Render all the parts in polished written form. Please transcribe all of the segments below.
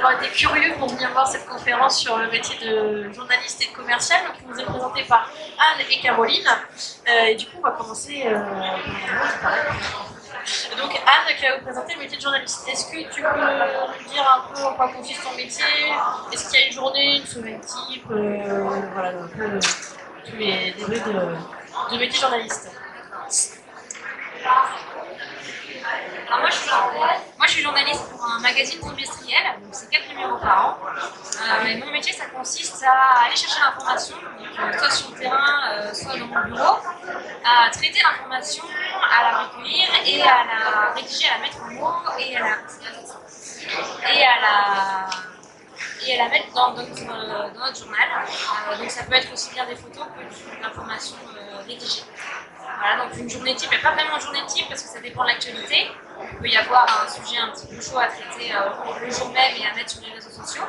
d'avoir été curieux pour venir voir cette conférence sur le métier de journaliste et de commercial, qui nous est présentée par Anne et Caroline. Et du coup, on va commencer. Donc Anne qui va vous présenter le métier de journaliste. Est-ce que tu peux nous dire un peu en quoi consiste ton métier? Est-ce qu'il y a une journée, une semaine type, voilà, un peu tous les débuts de métier de journaliste. Alors moi je suis journaliste pour un magazine trimestriel, donc c'est 4 numéros par an. Et mon métier ça consiste à aller chercher l'information, soit sur le terrain, soit dans mon bureau, à traiter l'information, à la recueillir et à la rédiger, à la mettre en mots et à la mettre dans notre journal. Donc ça peut être aussi bien des photos que de l'information rédigée. Voilà, donc une journée type, il n'y a pas vraiment de journée type parce que ça dépend de l'actualité. Il peut y avoir un sujet un petit peu chaud à traiter le jour même et à mettre sur les réseaux sociaux.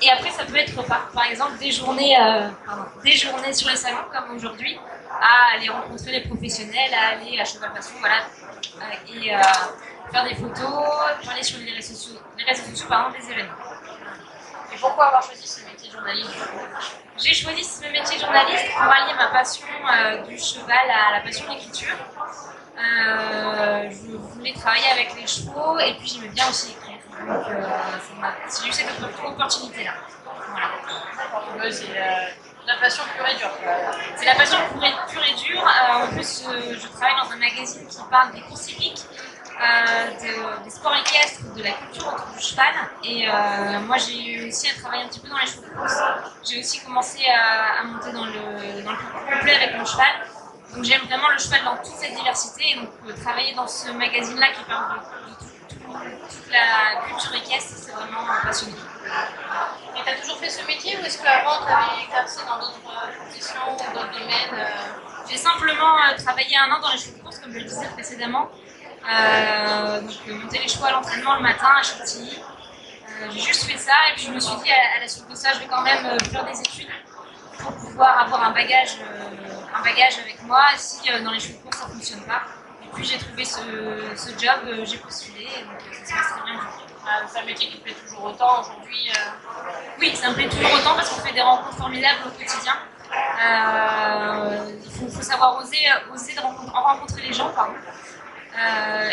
Et après, ça peut être par exemple des journées sur les salons comme aujourd'hui, à aller rencontrer les professionnels, à aller à Cheval Passion, voilà, et faire des photos, parler sur les réseaux sociaux des événements. Et pourquoi avoir choisi ce métier de journaliste? J'ai choisi ce métier de journaliste pour allier ma passion du cheval à la passion de l'écriture. Je voulais travailler avec les chevaux et puis j'aimais bien aussi écrire. Donc j'ai eu cette opportunité-là. Voilà. C'est la passion pure et dure. C'est la passion pure et dure. En plus, je travaille dans un magazine qui parle des courses hippiques. Des sports équestres, de la culture autour du cheval. Et moi j'ai aussi à travailler un petit peu dans les chevaux de course. J'ai aussi commencé à monter dans le complet avec mon cheval. Donc j'aime vraiment le cheval dans toute cette diversité. Et donc travailler dans ce magazine-là qui parle de toute la culture équestre, c'est vraiment passionnant. Et tu as toujours fait ce métier ou est-ce qu'avant tu avais exercé dans d'autres professions ou d'autres domaines? J'ai simplement travaillé 1 an dans les chevaux de course, comme je le disais précédemment. Donc monter les chevaux à l'entraînement le matin à Chantilly. J'ai juste fait ça et puis je me suis dit à la suite de ça je vais quand même faire des études pour pouvoir avoir un bagage avec moi si dans les chevaux de course ça ne fonctionne pas. Et puis j'ai trouvé ce job, j'ai postulé et donc ça se passe très bien aujourd'hui. C'est un métier qui te plaît toujours autant aujourd'hui? Oui, ça me plaît toujours autant parce qu'on fait des rencontres formidables au quotidien. Il faut savoir oser rencontrer les gens, pardon.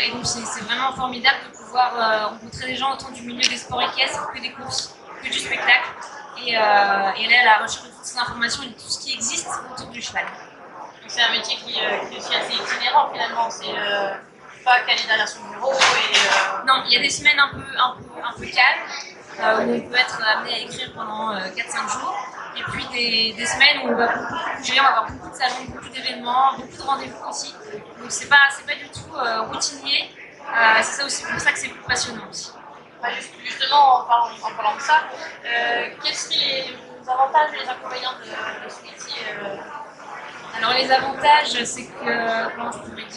Et donc c'est vraiment formidable de pouvoir rencontrer des gens autant du milieu des sports équestres que des courses, que du spectacle et aller à la recherche de toutes ces informations et de tout ce qui existe autour du cheval. C'est un métier qui est aussi assez itinérant finalement, c'est pas calé derrière son bureau et... Non, il y a des semaines un peu calmes où on peut être amené à écrire pendant 4-5 jours. Et puis des semaines où on va beaucoup bouger, on va avoir beaucoup de salons, beaucoup d'événements, beaucoup de rendez-vous aussi. Donc c'est pas du tout routinier. C'est ça aussi pour ça que c'est plus passionnant aussi. Justement, en parlant de ça, quels seraient les avantages et les inconvénients de ce métier? Alors les avantages, c'est que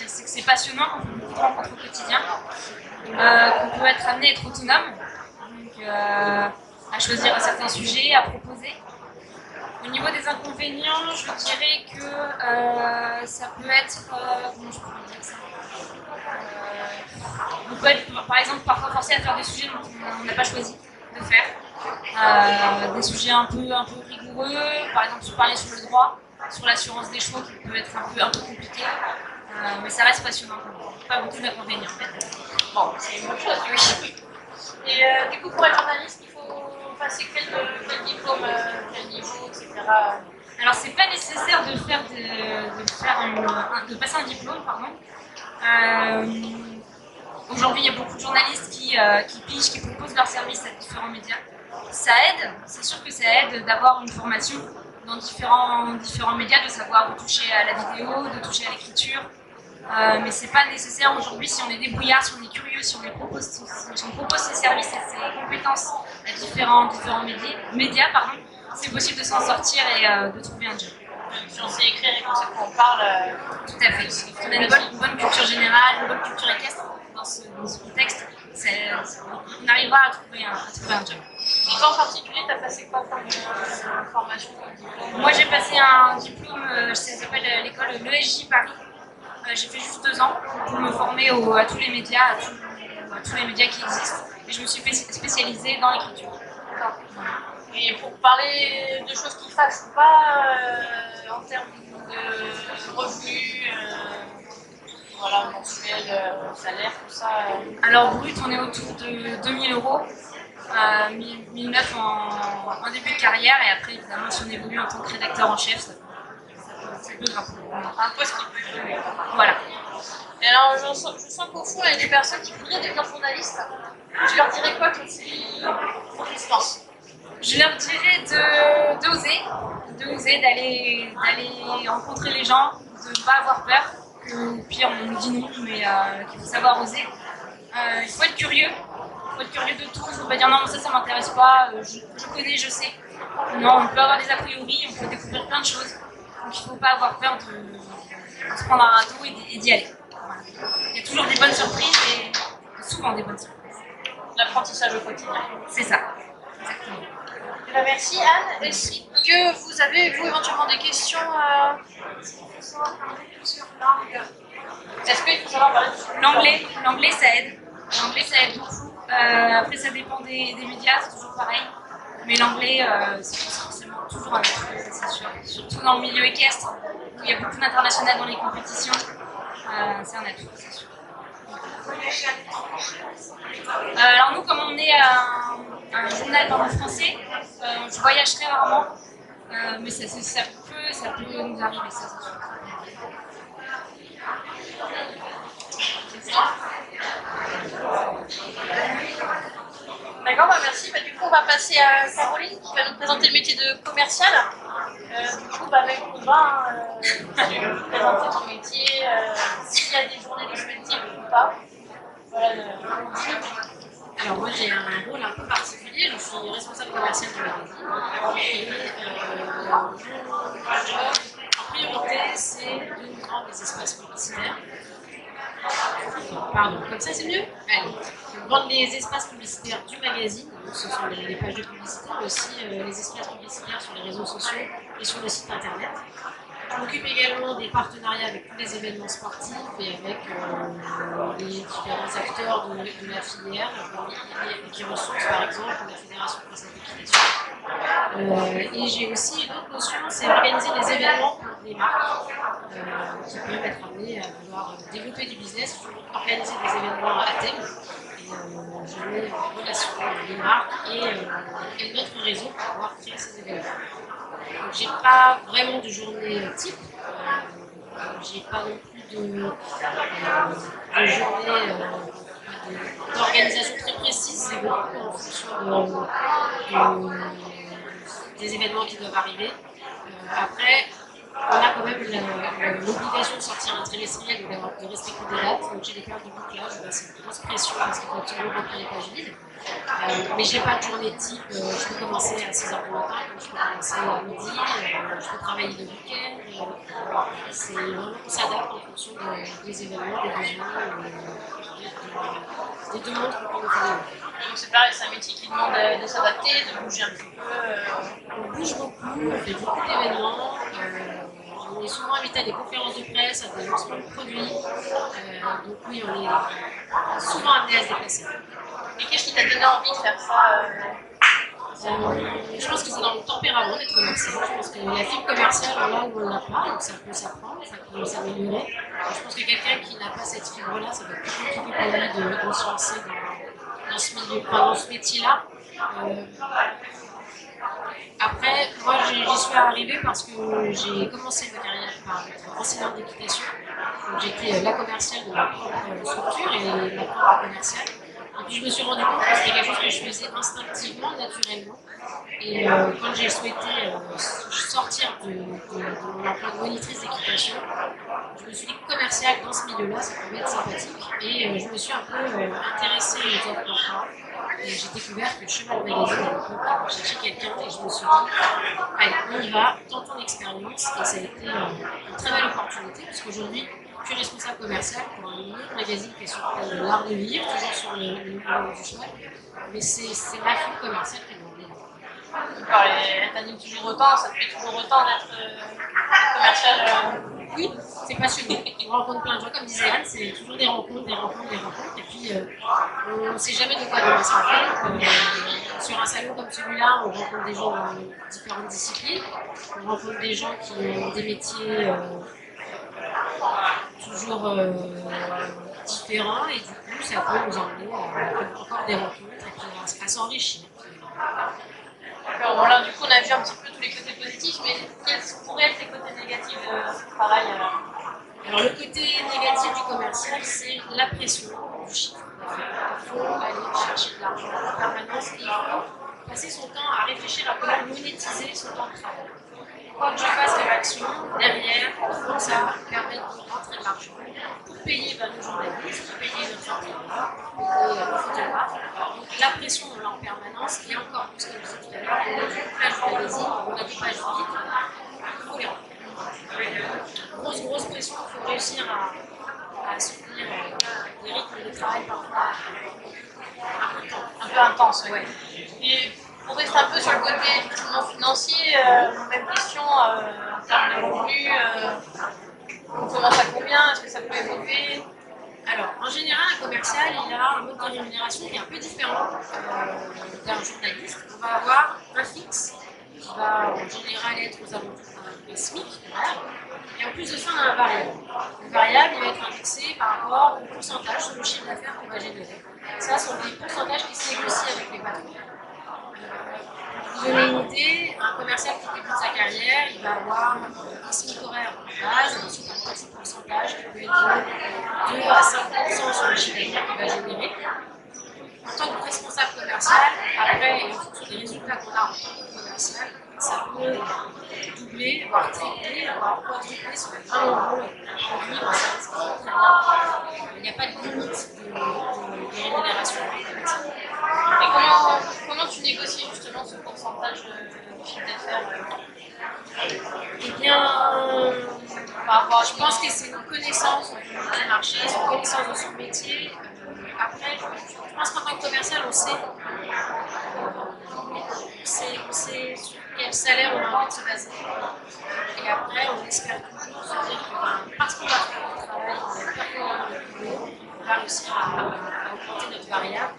c'est passionnant, qu'on fait beaucoup de rencontres au quotidien, qu'on peut être amené à être autonome, donc à choisir certains sujets, à proposer. Au niveau des inconvénients, je dirais que ça peut être... comment je pourrais dire ça? On peut être, par exemple, parfois forcé à faire des sujets dont on n'a pas choisi de faire. Des sujets un peu rigoureux, par exemple, je parlais sur le droit, sur l'assurance des chevaux, qui peut être un peu compliqué. Mais ça reste passionnant. Pas beaucoup d'inconvénients, en fait. Bon, c'est une bonne chose, oui. Et du coup, pour être journaliste, il faut passer quel diplôme, quel niveau, etc. Alors, c'est pas nécessaire de passer un diplôme, pardon. Aujourd'hui, il y a beaucoup de journalistes qui pitchent, qui proposent leurs services à différents médias. Ça aide, c'est sûr que ça aide d'avoir une formation dans différents médias, de savoir toucher à la vidéo, de toucher à l'écriture. Mais c'est pas nécessaire aujourd'hui si on est débrouillard, si on est curieux, si on propose ses services et ses compétences à différents médias, c'est possible de s'en sortir et de trouver un job. Si on sait écrire et qu'on sait de quoi on parle... Tout à fait. Si on a une bonne culture générale, une bonne culture équestre dans ce contexte, on arrivera à trouver un job. Et toi en particulier, tu as passé quoi comme formation, comme diplôme? Moi j'ai passé un diplôme, ça s'appelle l'école l'ESJ Paris. J'ai fait juste 2 ans pour me former à tous les médias, tous les médias qui existent. Et je me suis spécialisée dans l'écriture. D'accord. Et pour parler de choses qui fâchent pas en termes de revenus, voilà, mensuels, salaire, tout ça. Alors brut, on est autour de 2000 euros, 1009 en début de carrière, et après évidemment si on évolue en tant que rédacteur en chef, ça peut grimper. Un poste qui peut évoluer. Voilà. Et alors je sens qu'au fond, il y a des personnes qui voudraient devenir journalistes. Tu leur dirais quoi quand ils se lancent? Je leur dirais d'oser, d'aller rencontrer les gens, de ne pas avoir peur, que au pire on nous dit non, mais qu'il faut savoir oser. Il faut être curieux de tout, il ne faut pas dire non, ça m'intéresse pas, je connais, je sais. Non, on peut avoir des a priori, on peut découvrir plein de choses, donc il ne faut pas avoir peur de se prendre un râteau et d'y aller. Voilà. Il y a toujours des bonnes surprises et souvent des bonnes surprises. L'apprentissage au quotidien. C'est ça, exactement. Merci Anne. Est-ce que vous avez, vous, éventuellement des questions Est-ce qu'il faut savoir parler de L'anglais ça aide. L'anglais ça aide beaucoup. Après ça dépend des médias, c'est toujours pareil. Mais l'anglais c'est forcément toujours un atout, ça c'est sûr. Surtout dans le milieu équestre, où il y a beaucoup d'international dans les compétitions, c'est un atout, c'est sûr. Alors nous, comme on est un journal dans le français, je voyage très rarement, mais ça peut nous arriver, ça c'est sûr. D'accord, bah merci. Bah, du coup, on va passer à Caroline qui va nous présenter le métier de commercial. Du coup, bah, même combat, présenter ton métier, s'il y a des journées de spectacle ou pas. Voilà, Alors moi j'ai un rôle un peu particulier, je suis responsable commercial du magazine et mon job en priorité c'est de vendre les espaces publicitaires. Pardon, comme ça c'est mieux? Allez, vendre les espaces publicitaires du magazine, donc ce sont les pages de publicité, mais aussi les espaces publicitaires sur les réseaux sociaux et sur le site internet. Je m'occupe également des partenariats avec tous les événements sportifs et avec les différents acteurs de la filière, qui ressourcent par exemple la Fédération française d'équitation. Et j'ai aussi une autre notion, c'est organiser des événements pour des marques qui peuvent être amenées à vouloir développer du business, organiser des événements à thème. Et je mets en relation les marques et notre réseau pour pouvoir créer ces événements. Donc j'ai pas vraiment de journée type, j'ai pas non plus de journée d'organisation très précise, c'est beaucoup en fonction des événements qui doivent arriver. Après, on a quand même l'obligation de sortir un trimestriel ou de respecter des dates, donc j'ai des périodes de bouclage, c'est une grosse pression parce qu'il faut toujours remplir les pages vides. Mais je n'ai pas de journée type, je peux commencer à 6h du matin, comme je peux commencer à midi, je peux travailler le week-end. C'est vraiment qu'on s'adapte en fonction des événements, des besoins, des demandes qu'on peut nous faire. donc c'est pareil, c'est un métier qui demande de s'adapter, de bouger un petit peu. On bouge beaucoup, on fait beaucoup d'événements. On est souvent invité à des conférences de presse, à des lancements de produits. Donc oui, on est souvent amené à se déplacer. Et qu'est-ce qui t'a donné envie de faire ça Je pense que c'est dans le tempérament d'être commercial. Je pense que la fibre commerciale, là où on ne l'a pas, donc ça peut s'apprendre, ça peut s'améliorer. Je pense que quelqu'un qui n'a pas cette fibre-là, ça va être plus compliqué pour lui de se lancer dans ce milieu, dans ce métier-là. Après, moi j'y suis arrivée parce que j'ai commencé ma carrière par être enseignante d'équitation. Donc j'étais la commerciale de ma propre structure et ma propre commerciale. Et puis je me suis rendu compte que c'était quelque chose que je faisais instinctivement, naturellement. Et quand j'ai souhaité sortir de mon emploi de monitrice d'équitation, je me suis dit que commercial dans ce milieu-là, ça pouvait être sympathique. Et je me suis un peu intéressée aux offres d'emploi. Et j'ai découvert que le chemin de magazine à l'époque cherchait quelqu'un et je me suis dit, allez, on y va, tentons l'expérience. Et ça a été une très belle opportunité parce qu'aujourd'hui, je suis responsable commercial pour un autre magazine qui est sur l'art de vivre, toujours sur le monde du cheval. Mais c'est ma fibre commerciale qui m'a emmenée. Elle t'anime toujours autant, ça te fait toujours autant d'être commercial Oui, c'est passionnant. On rencontre plein de gens, comme disait Anne, c'est toujours des rencontres, des rencontres, des rencontres. Et puis, on ne sait jamais de quoi demain sera fait. Sur un salon comme celui-là, on rencontre des gens dans différentes disciplines. On rencontre des gens qui ont des métiers toujours différents. Et du coup, ça peut nous emmener à encore des rencontres et puis à s'enrichir. D'accord, bon là du coup on a vu un petit peu tous les côtés positifs, mais quels pourraient être les côtés négatifs de ce travail Alors le côté négatif du commercial, c'est la pression du chiffre d'affaires. Il faut aller chercher de l'argent en permanence et il faut passer son temps à réfléchir à comment monétiser son temps de travail. Quoi que je fasse comme action, derrière, il faut que ça permette de rentrer de l'argent pour payer nos journalistes, pour payer notre santé, pour payer nos photographes. Donc la pression, on l'a en permanence et encore plus, comme je disais tout à l'heure, on a du page du magazine, on a des pages vides, il faut les remplir. Grosse pression, il faut réussir à soutenir des rythmes de travail parfois un peu intenses. Ouais. Et pour rester un peu sur le côté effectivement financier, même question en termes de revenus, on commence à combien? Est-ce que ça peut évoluer? Alors, en général, un commercial, il a un mode de rémunération qui est un peu différent d'un journaliste. On va avoir un fixe qui va en général être aux alentours d'un SMIC, et en plus de ça, on a un variable. Le variable, il va être indexé par rapport au pourcentage sur le chiffre d'affaires qu'on va générer. Ça, ce sont des pourcentages qui se négocient avec les patrons. Pour vous donner une idée, un commercial qui débute sa carrière, il va avoir un SMIC horaire de base, et ensuite un petit pourcentage qui peut être de 2 à 5% sur le chiffre d'affaires qu'il va générer. En tant que responsable commercial, après, en fonction des résultats qu'on a en tant que commercial, ça peut doubler, voire tripler, voire quadrupler sur un euro un produit, un service qui est très bien. Il n'y a pas de limite de rémunération commerciale. Et comment tu négocies justement ce pourcentage de chiffre d'affaires Eh bien, je pense que c'est une connaissance du marché, c'est une connaissance de son métier. Après, je pense qu'en tant que commercial, on sait sur quel salaire on a envie de se baser. Et après, on espère toujours se dire que parce qu'on va faire le travail, on va performer le boulot, on va réussir à augmenter notre variable.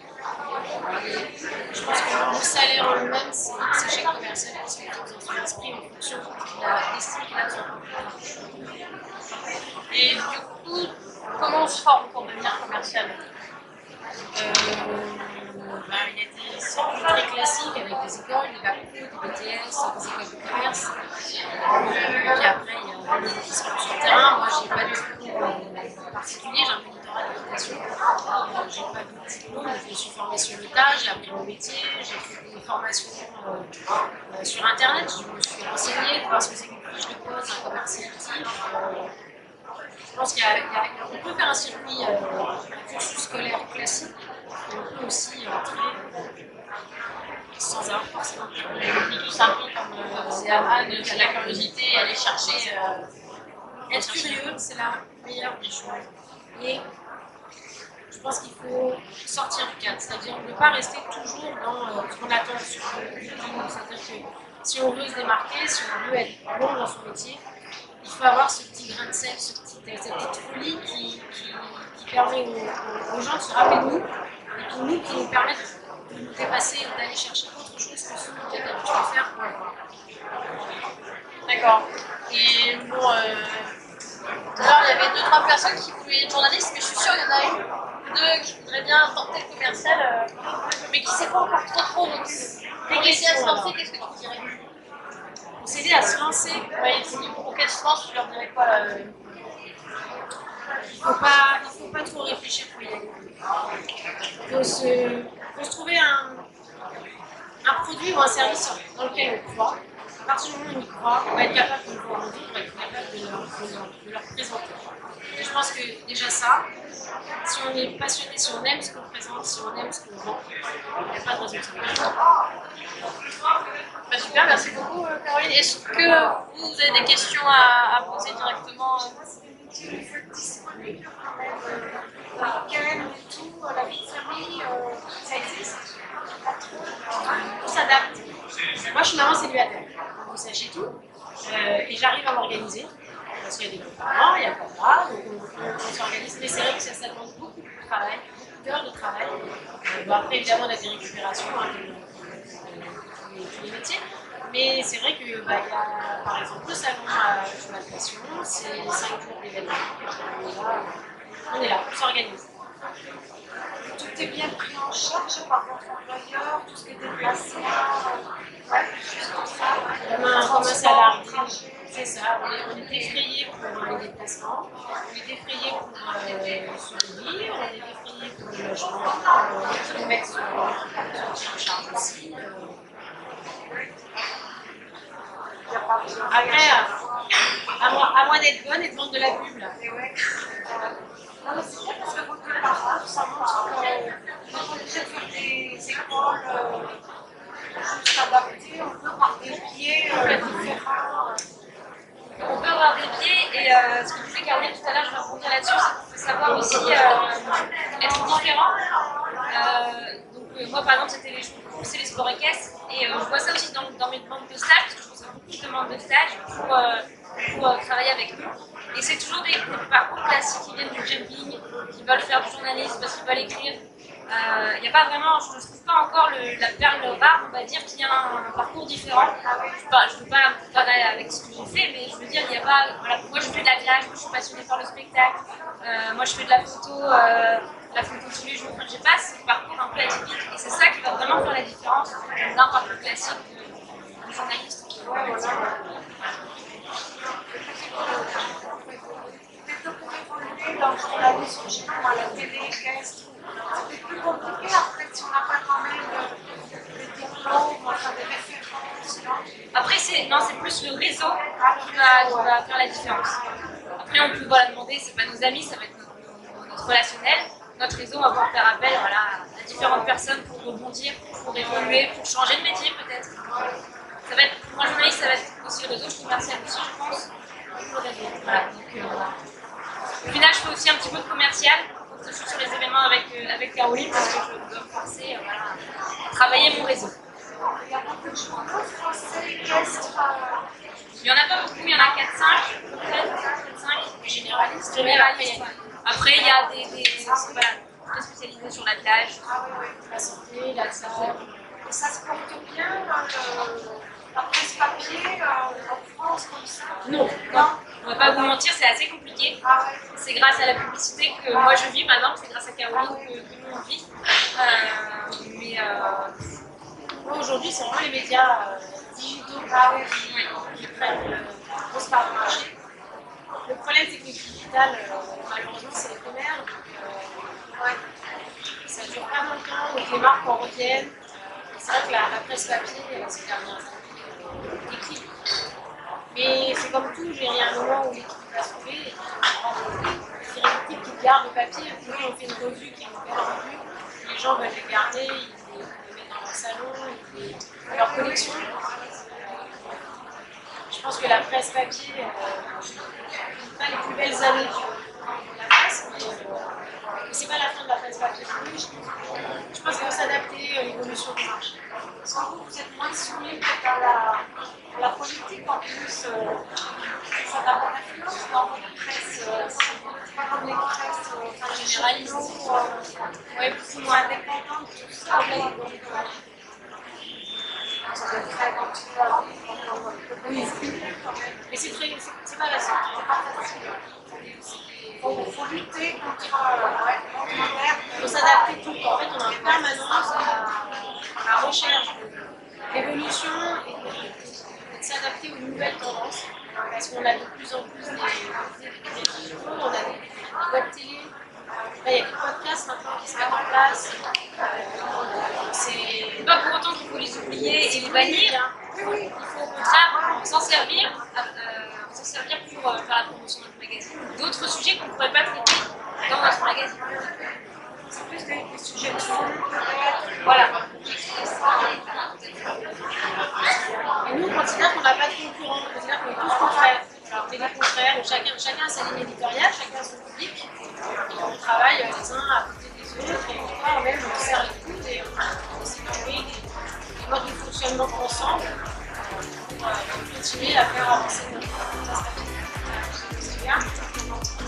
Je pense que le salaire en lui-même, c'est chaque commercial qui se fait dans son esprit en fonction de l'estime qu'il a de son produit. Et du coup, comment on se forme pour devenir commercial? Il y a des centres très classiques avec des écoles, des bacs des BTS, des écoles de commerce. Et puis après, il y a des formations sur le terrain. Moi, je n'ai pas de diplôme particulier, j'ai un monitorat d'éducation. Je n'ai pas de diplôme, je me suis formée sur le tas, j'ai appris mon métier, j'ai fait des formations sur Internet, je me suis renseignée pour voir ce que c'est qu'une fiche de poste, un commercial actif. Je pense qu'on peut faire un circuit cursus scolaire classique, et on peut aussi entrer sans avoir forcément Tout simple comme disait Anne, de la curiosité et aller chercher. être curieux, c'est la meilleure des choses. Et je pense qu'il faut sortir du cadre, c'est-à-dire ne pas rester toujours dans ce qu'on attend sur le nous. C'est-à-dire que si on veut se démarquer, si on veut être bon dans son métier, il faut avoir ce petit grain de sel, cette petite folie qui permet aux gens de se rappeler de nous, et puis nous qui nous permet de nous dépasser, d'aller chercher autre chose que ce qu'on est habitué à faire pour avoir. D'accord. Et bon, tout à l'heure, il y avait 2-3 personnes qui voulaient être journalistes, mais je suis sûre qu'il y en a une ou deux qui voudraient bien tenter le commercial, mais qui ne sait pas encore trop. Donc, pour essayer à se lancer, qu'est-ce que tu dirais? Pour s'aider à se lancer, Oui, pour qu'elles se lancent, tu leur dirais quoi il ne faut pas trop réfléchir pour y aller. Il faut se trouver un produit ou un service dans lequel on croit. À partir du moment où on y croit, on va être capable de le vendre, on va être capable de leur présenter. Et je pense que déjà ça, si on est passionné, si on aime ce qu'on présente, si on aime ce qu'on vend, il n'y a pas de raison de s'en Bah super, merci beaucoup Caroline. Est-ce que vous avez des questions à poser directement Karen, tout, la vie de famille, ça existe. On s'adapte. Moi, je suis maman célibataire, vous sachez tout, et j'arrive à m'organiser. parce qu'il y a des grands-parents, il y a le papa, donc on s'organise. Mais c'est vrai que ça demande beaucoup de travail, beaucoup d'heures de travail. Bon, après, évidemment, on a des récupérations tous les métiers. Mais c'est vrai que bah, y a, par exemple, le salon de natation, c'est 5 jours d'événements. On est là, on s'organise. Tout est bien pris en charge par votre employeur, tout ce qui est déplacement. Ouais, juste comme ça. Comme un salarié, c'est ça. On est défrayé pour les déplacements, on est défrayé pour se nourrir, on est défrayé pour le logement, les kilomètres sont en charge aussi. Après, à moi d'être bonne et de vendre de la pub là. Non, mais c'est bien parce que votre parole, ça montre qu'on est obligé de faire des écoles juste adaptées, on peut par des pieds différents. On peut avoir des pieds et ce que disait Caroline tout à l'heure, je vais rebondir là-dessus, c'est qu'il faut savoir aussi être différent. Moi par exemple, c'est les sports équestres et je vois ça aussi dans mes demandes de stage, parce que je reçois beaucoup de demandes de stage pour travailler avec nous. Et c'est toujours des parcours classiques qui viennent du jumping, qui veulent faire du journalisme parce qu'ils veulent écrire. Il n'y a pas vraiment, je ne trouve pas encore la perle rare, on va dire, qu'il y a un parcours différent. Je ne veux pas comparer avec ce que j'ai fait, mais je veux dire, il n'y a pas. Voilà, moi je fais de la plage, moi je suis passionnée par le spectacle, moi je fais de la photo tous les jours. J'ai pas ce parcours un peu atypique et c'est ça qui va vraiment faire la différence d'un parcours classique de journaliste qui Dans le journalisme, je sais pas moi, la télé, c'est plus compliqué après si on n'a pas quand même des diplômes, enfin des références, non? Après, c'est plus le réseau qui va faire la différence. Après, on peut demander, c'est pas nos amis, ça va être notre relationnel. Notre réseau, on va pouvoir faire appel à différentes personnes pour rebondir, pour évoluer, pour changer de métier peut-être. Ça va être, pour un journaliste, ça va être aussi le réseau commercial aussi, je pense. Voilà, donc, au final, je fais aussi un petit peu de commercial. Je suis sur les événements avec Caroline parce que je dois me forcer à travailler mon réseau. Il y a beaucoup de choses français, équestres. Il n'y en a pas beaucoup, il y en a 4-5 généralistes. Après, il y a des spécialisés sur la plage, La santé, la santé. Et ça se porte bien la presse papier en France comme ça? Non. On ne va pas vous mentir, c'est assez compliqué. Ah ouais. C'est grâce à la publicité que moi je vis maintenant, c'est grâce à Caroline que nous on vit. Moi aujourd'hui, c'est vraiment les médias digitaux qui prennent une grosse part du marché. Le problème, c'est que le digital, malheureusement, c'est éphémère. Donc, ça ne dure pas longtemps, donc les marques en reviennent. C'est vrai que la presse papier, ces dernières années, écrit. Mais c'est comme tout, il y a un moment où l'équipe va se trouver et c'est l'équipe qui garde le papier. Nous, on fait une revue qui est une belle revue. Les gens veulent les garder, ils les mettent dans leur salon, dans leur collection. Je pense que la presse papier n'est pas les plus belles années de la presse, mais c'est pas la fin de la presse papier. Je pense qu'il faut s'adapter à l'évolution du marché. Parce que vous êtes moins soumis peut-être à la politique en plus. Ça n'a pas d'influence dans votre presse. C'est pas comme les presses généralistes. Oui, plus ou moins indépendantes, tout ça. Ça doit être très Oui, mais c'est pas facile. Il faut lutter contre l'air. Il faut s'adapter tout le temps. En fait, on est en permanence à la recherche de l'évolution et de s'adapter aux nouvelles tendances. Parce qu'on a de plus en plus des digitaux, on a des web télé. Là, il y a des podcasts maintenant qui se mettent en place. C'est pas pour autant qu'il faut les oublier et les bannir. Il faut au contraire s'en servir pour faire la promotion de notre magazine ou d'autres sujets qu'on ne pourrait pas traiter dans notre magazine. C'est plus des sujets de fond, peut-être. Voilà. Et nous, on considère qu'on n'a pas de concurrents, on considère qu'on est tous confrères. Alors, on est des confrères, chacun a sa ligne éditoriale, chacun a son public. Et on travaille les uns à côté des autres, et parfois même on se serre les coudes et on essaie de trouver des modes de fonctionnement ensemble pour continuer à faire avancer notre bien, tout simplement.